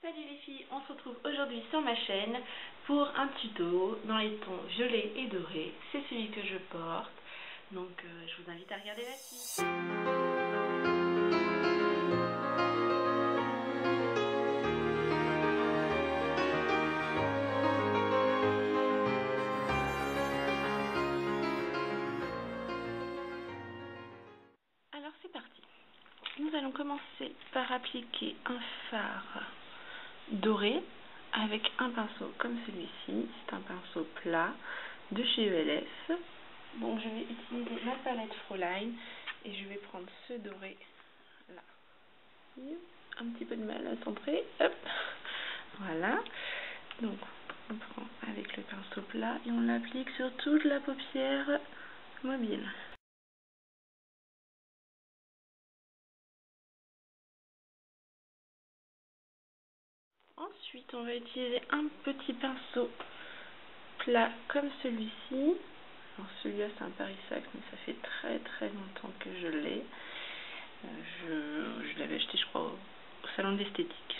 Salut les filles, on se retrouve aujourd'hui sur ma chaîne pour un tuto dans les tons violet et doré. C'est celui que je porte, donc je vous invite à regarder la suite. Alors c'est parti. Nous allons commencer par appliquer un fard doré avec un pinceau comme celui-ci. C'est un pinceau plat de chez ELF. Donc je vais utiliser ma palette Fräulein et je vais prendre ce doré là. Un petit peu de mal à centrer. Hop. Voilà. Donc on prend avec le pinceau plat et on l'applique sur toute la paupière mobile. Ensuite, on va utiliser un petit pinceau plat comme celui-ci. Alors celui-là c'est un Paris-Sac, mais ça fait très longtemps que je l'ai. Je l'avais acheté je crois au salon d'esthétique.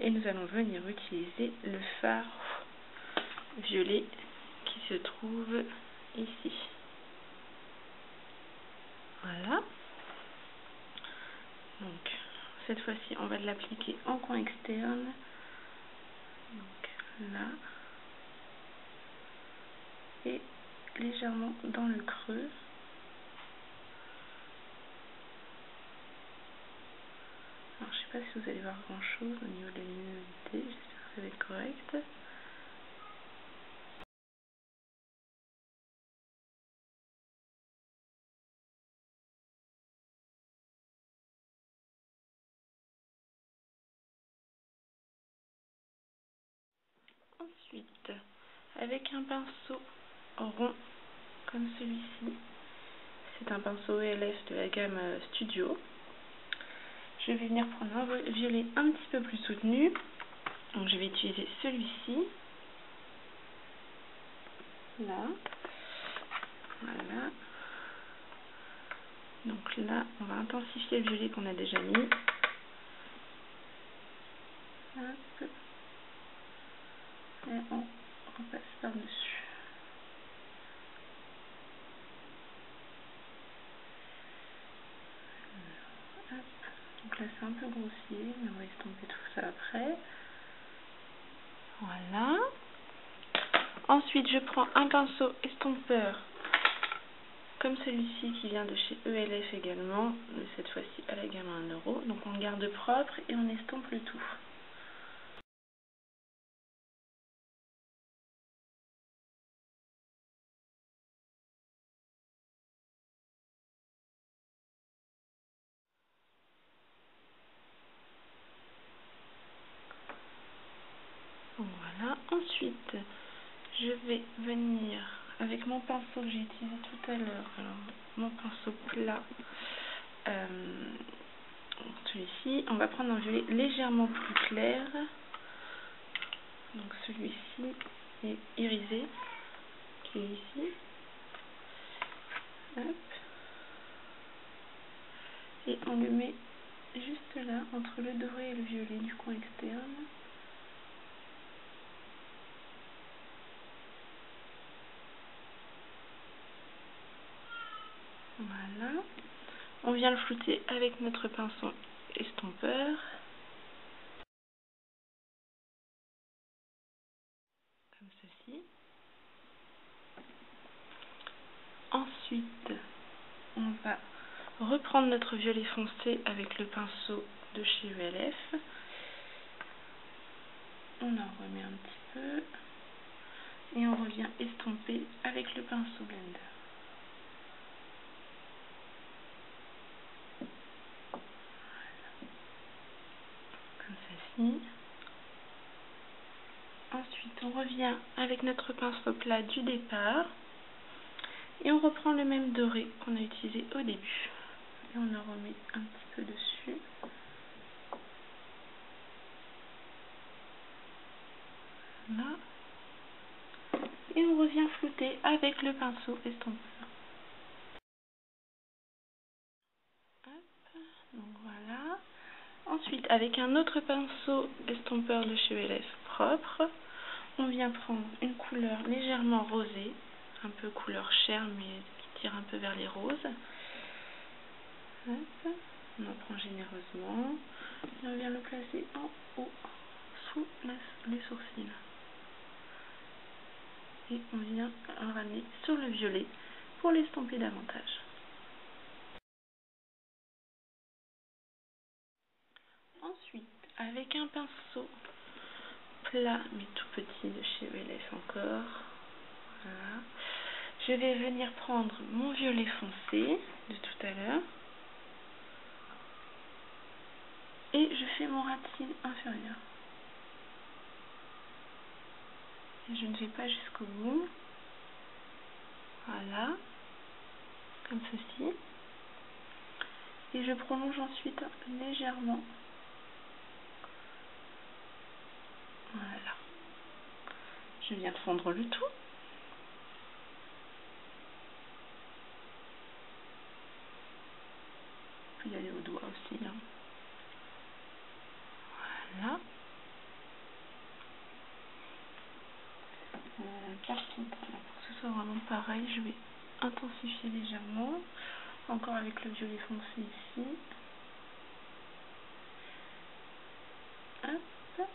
Et nous allons venir utiliser le fard violet qui se trouve ici. Voilà. Donc cette fois-ci on va l'appliquer en coin externe. Donc là. Et légèrement dans le creux. Alors je sais pas si vous allez voir grand chose au niveau de la luminosité, j'espère que ça va être correct. Ensuite, avec un pinceau rond comme celui-ci, c'est un pinceau ELF de la gamme Studio. Je vais venir prendre un violet un petit peu plus soutenu. Donc je vais utiliser celui-ci. Là. Voilà. Donc là, on va intensifier le violet qu'on a déjà mis. Hop. Et on repasse par-dessus. Donc là c'est un peu grossier, mais on va estomper tout ça après. Voilà. Ensuite je prends un pinceau estompeur comme celui-ci qui vient de chez ELF également, mais cette fois-ci à la gamme à 1 €. Donc on garde propre et on estompe le tout. Voilà. Ensuite je vais venir avec mon pinceau que j'ai utilisé tout à l'heure, alors mon pinceau plat, celui-ci, on va prendre un violet légèrement plus clair, donc celui-ci est irisé, qui est ici, hop, et on le met juste là, entre le doré et le violet du coin externe. Voilà. On vient le flouter avec notre pinceau estompeur. Comme ceci. Ensuite, on va reprendre notre violet foncé avec le pinceau de chez ELF. On en remet un petit peu. Et on revient estomper avec le pinceau blender. Comme ceci. Ensuite, on revient avec notre pinceau plat du départ et on reprend le même doré qu'on a utilisé au début. Et on en remet un petit peu dessus. Là. Et on revient flouter avec le pinceau estompeur. Hop, donc voilà. Ensuite, avec un autre pinceau estompeur de chez LF propre, on vient prendre une couleur légèrement rosée, un peu couleur chair mais qui tire un peu vers les roses. Hop. On en prend généreusement et on vient le placer en haut, sous les sourcils. Et on vient le ramener sur le violet pour l'estomper davantage. Ensuite, avec un pinceau plat mais tout petit de chez LF encore, voilà, je vais venir prendre mon violet foncé de tout à l'heure et je fais mon ras de cils inférieur. Et je ne vais pas jusqu'au bout, voilà, comme ceci, et je prolonge ensuite légèrement, voilà. Je viens fondre le tout. On peut y aller au doigt aussi, hein. Voilà. Par contre, pour que ce soit vraiment pareil, je vais intensifier légèrement, encore avec le violet foncé ici. Hop.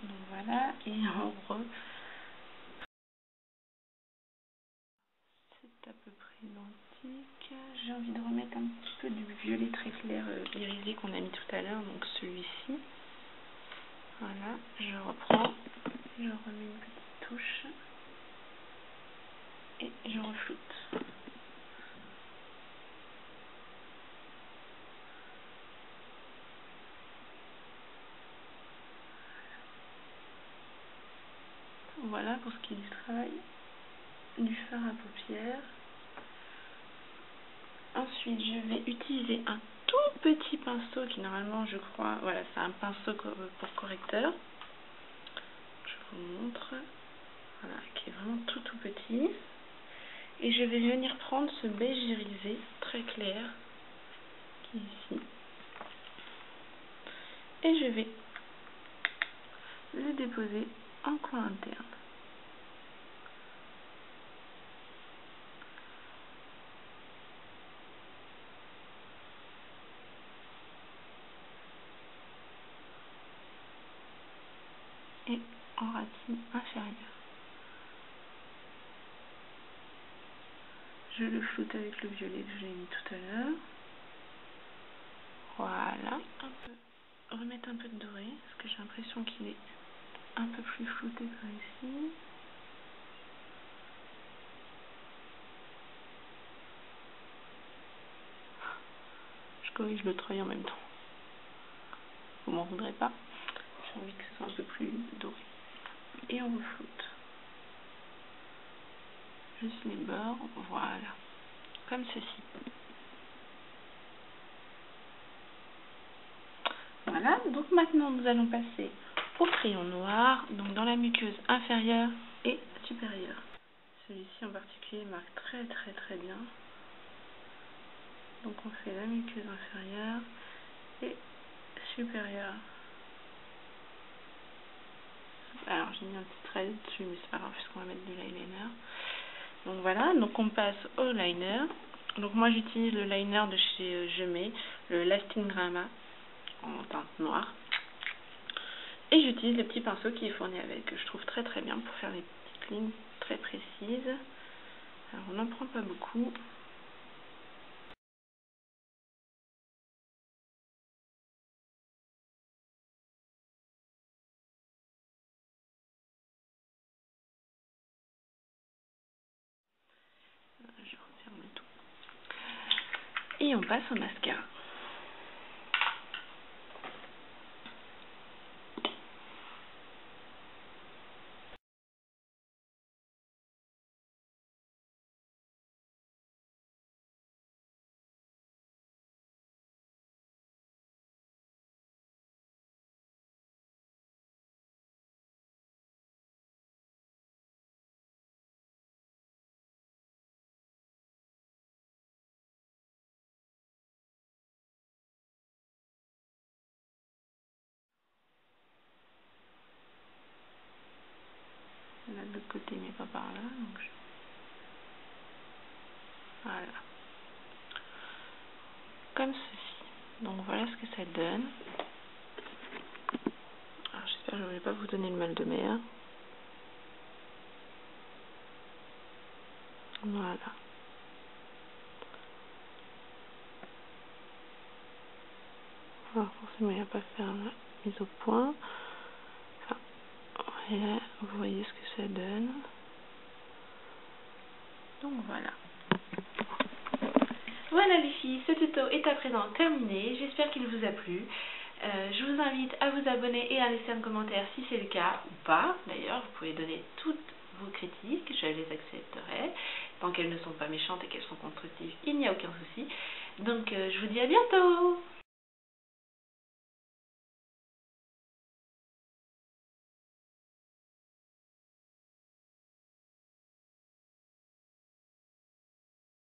Donc voilà, et on re... C'est à peu près identique. J'ai envie de remettre un petit peu du violet très clair irisé qu'on a mis tout à l'heure, donc celui-ci. Voilà, je reprends, je remets une petite touche et je refloute. Voilà pour ce qui est du travail du fard à paupières. Ensuite, je vais utiliser un tout petit pinceau qui normalement, je crois, voilà, c'est un pinceau pour correcteur. Je vous montre. Voilà, qui est vraiment tout petit. Et je vais venir prendre ce beige irisé très clair qui est ici. Et je vais le déposer en coin interne. Et en racine inférieure. Je le floute avec le violet que j'ai mis tout à l'heure. Voilà, remettre un peu de doré, parce que j'ai l'impression qu'il est un peu plus flouté par ici. Je corrige le treuil en même temps. Vous m'en voudrez pas. J'ai envie que ce soit un peu plus doré. Et on refloute. Juste les bords, voilà. Comme ceci. Voilà, donc maintenant nous allons passer au crayon noir, donc dans la muqueuse inférieure et supérieure. Celui-ci en particulier marque très bien. Donc on fait la muqueuse inférieure et supérieure. Alors j'ai mis un petit trait dessus, mais c'est pas grave puisqu'on va mettre du liner. Donc voilà, donc on passe au liner. Donc moi j'utilise le liner de chez Gemay, le Lasting Grama en teinte noire. Et j'utilise le petit pinceau qui est fourni avec, que je trouve très bien pour faire des petites lignes très précises. Alors on n'en prend pas beaucoup. Je referme le tout. Et on passe au mascara. côté mais pas par là. Donc voilà. Comme ceci. Donc voilà ce que ça donne. Alors j'espère que je ne vais pas vous donner le mal de mer. Voilà. Alors forcément il n'y a pas à faire la mise au point. Enfin, voilà, vous voyez ce que ça donne. Donc voilà. Voilà les filles, ce tuto est à présent terminé. J'espère qu'il vous a plu. Je vous invite à vous abonner et à laisser un commentaire si c'est le cas ou pas. D'ailleurs, vous pouvez donner toutes vos critiques, je les accepterai. Tant qu'elles ne sont pas méchantes et qu'elles sont constructives, il n'y a aucun souci. Donc je vous dis à bientôt!